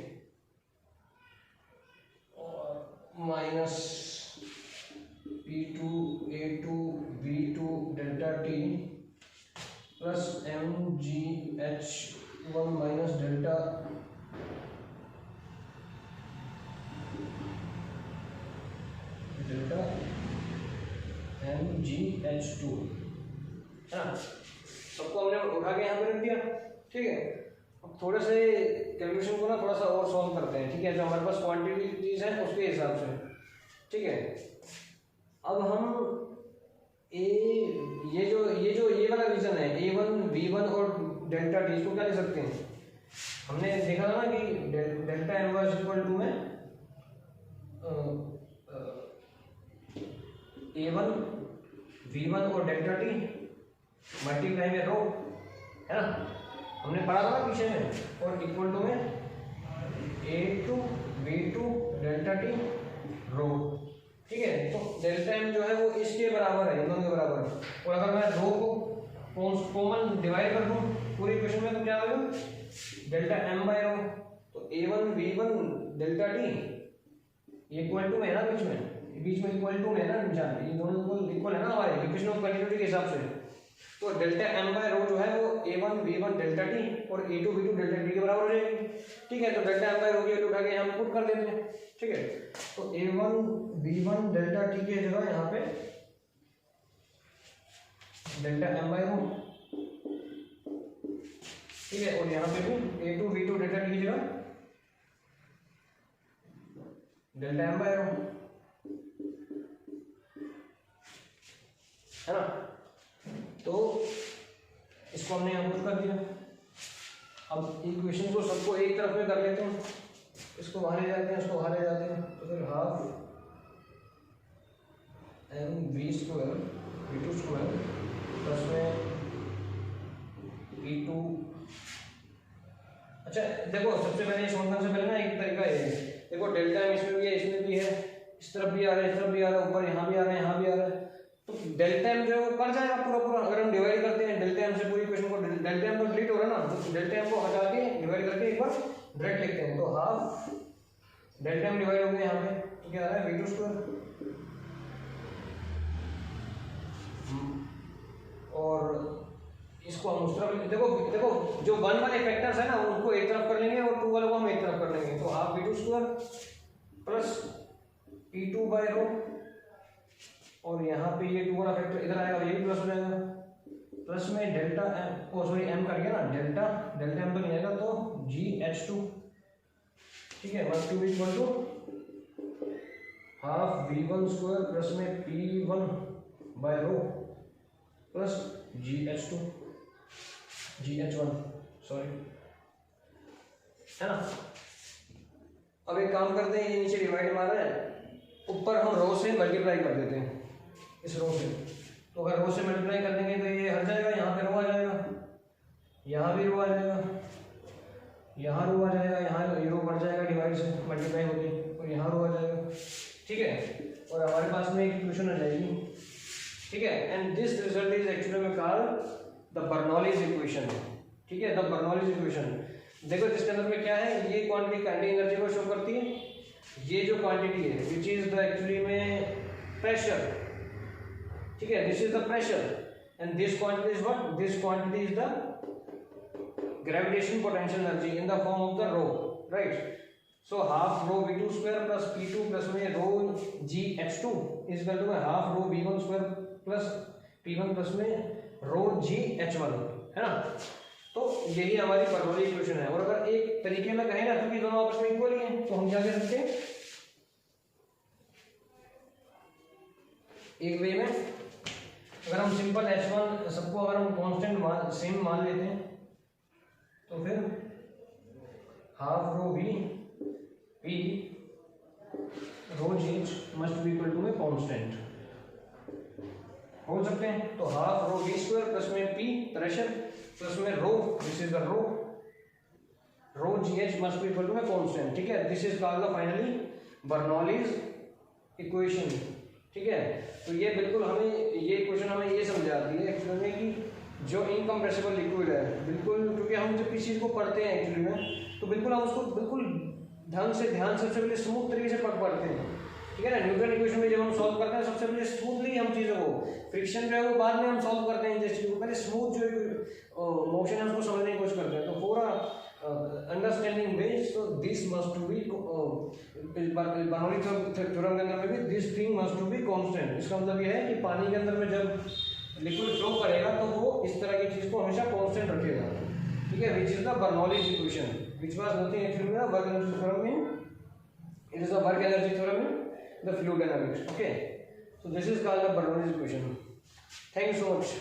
और minus P2 A2 V2 delta T plus MGH1 minus delta MGH2, है ना। सबको हमने उठा के यहाँ पे रख दिया, ठीक है। अब थोड़े से कैलकुलेशन को ना थोड़ा सा और सॉल्व करते हैं, ठीक है, जो हमारे पास क्वांटिटीज है उसके हिसाब से, ठीक है। अब हम ये वाला रीजन है A1 V1 और डेल्टा T, इसको क्या लिख सकते हैं, हमने देखा था ना कि delta m was equal to में A1 V1 और डेल्टा T मल्टीप्लाई में रो, है ना, हमने पढ़ा था पीछे में, और इक्वल टू में A2 V2 डेल्टा T रो, ठीक है। तो डेल्टा एम जो है वो इसके बराबर है, इन दोनों के बराबर है, और अगर मैं रो को कॉमन डिवाइड कर दूं पूरी इक्वेशन में तो क्या होगा, डेल्टा एम बाय रो, तो A1 V1 delta T equal to में है ना, बीच में इक्वल टू में है ना, ये दोनों इक्वल है ना हमारे इक्वेशन ऑफ कंटिन्यूटी के हिसाब से। तो डेल्टा एम बाय रो जो है वो A1 V1 डेल्टा T और A2 V2 डेल्टा T के बराबर हो जाएगी, ठीक है। तो डेल्टा एम बाय रो की वैल्यू उठा के हम पुट कर देते हैं, ठीक है। तो A1 V1 डेल्टा T की जगह यहाँ पे डेल्टा एम बाय रो, ठीक है, और यहाँ पे भी A2 V2 डेल्टा T की जगह डेल्टा एम बाय रो, है ना। तो इसको हमने यहाँ पुट कर दिया। अब इक्वेशन को सबको एक तरफ में कर लेते हैं, इसको वहां ले जाते हैं, इसको वहां ले जाते हैं, तो फिर half m v square V2 square plus में V2, अच्छा देखो सबसे पहले समझने से पहले ना एक तरीका है, देखो डेल्टा एम इसमें भी है, इसमें भी है, इस तरफ भी आ रहा है, इस तरफ भी आ रहा है, ऊपर यहाँ भी आ रहा है, यहाँ भी आ रहा है, तो डेल्टा एम जो कर जाएगा पूरा, अगर हम डिवाइड करते हैं डेल्टा एम से पूरी इक्वेशन को, डेल्टा एम तो डिलीट हो रहा है ना, तो डेल्टा एम को हटा के डिवाइड करके एक बार डायरेक्ट लिखते हैं, तो हाफ डेल्टा एम डिवाइड हो गया यहाँ पे, तो क्या आ रहा है V2 स्क्वायर, और इसको हम उस तरफ देखो जो 1 वाले फैक्टर्स है ना उनको एक तरफ कर लेंगे और 2 वाले को हम एक तरफ कर लेंगे, तो half V2 square plus P2 by rho, और यहाँ पे ये 2 वाला फैक्टर इधर आएगा, ये भी प्लस हो जाएगा, प्लस में डेल्टा एम, एम कर गया ना, डेल्टा एम तो नहीं आएगा, तो GH2, ठीक है, must to be equal to half V1 square plus में P1 बाय रो प्लस GH1 सॉरी, है ना। अब एक काम करते हैं, ये नीचे डिवाइड मारा है, ऊपर हम रो से मल्टीप्लाई कर देते हैं इस रो से, तो अगर रो से मल्टीप्लाई कर देंगे तो ये हट जाएगा, यहाँ पे रो आ जाएगा, यहाँ भी रो आ जाएगा, यहाँ रो आ जाएगा, यहाँ रो बढ़ जाएगा डिवाइड से मल्टीप्लाई होगी, और यहाँ रो आ जाएगा, ठीक है, और हमारे पास में एक इक्वेशन आ जाएगी, ठीक है। And this result is actually में कॉल्ड द बर्नौलीज इक्वेशन, ठीक है, द बर्नौलीज इक्वेशन। देखो जिसके अंदर में क्या है, ये क्वांटिटी काइनेटिक एनर्जी को शो करती है, ये जो क्वांटिटी है विच इज द एक्चुअली में प्रेशर, ठीक है, this is the pressure and this quantity is what, this quantity is the gravitation potential energy in the form of the rho, right. So half rho v2 square plus p2 plus में rho gh2 is equal to half rho v1 square plus p1 plus में rho gh1, है ना। तो यही हमारी Bernoulli equation है। और अगर एक तरीके में कहें ना क्योंकि दोनों आपस में इक्वल ही हैं, तो हम क्या कह सकते हैं, एक वे में अगर हम सिंपल h1 सबको अगर हम कांस्टेंट मान सेम मान लेते हैं तो फिर half rho v p rho gh must be equal to में कांस्टेंट हो सकते हैं। तो half rho v square plus में p प्रेशर प्लस में rho, this is the rho gh must be equal to में कांस्टेंट, ठीक है। This is called the finally Bernoulli's equation, ठीक है। तो ये बिल्कुल हमें ये इक्वेशन हमें ये समझाती है एक्चुअली में कि जो इनकम्प्रेसिबल लिक्विड है बिल्कुल, क्योंकि हम जब किसी चीज़ को पढ़ते हैं एक्चुअली में तो बिल्कुल हम उसको बिल्कुल ढंग से ध्यान से सबसे पहले स्मूथ तरीके से पढ़ते हैं, ठीक है ना। न्यूटन इक्वेशन में जब हम सॉल्व करते हैं सबसे पहले स्मूथली हम चीज़ों को, फ्रिक्शन जो है वो बाद में हम सॉल्व करते हैं जिस चीज़ को, पहले स्मूथ जो मोशन है उसको समझने की कोशिश करते हैं। तो पूरा अंडरस्टैंडिंग बेस, तो this must to be Bernoulli theorem के अंदर में भी this thing must to be constant. इसका मतलब ये है कि पानी के अंदर में जब लिक्विड फ्लो करेगा तो वो इस तरह की चीज़ को हमेशा कांस्टेंट रखेगा, ठीक है। Which is the Bernoulli's equation which was nothing actually में work energy theorem in, it is the work energy theorem in the fluid dynamics, okay। So this is called the Bernoulli's equation. Thank you so much.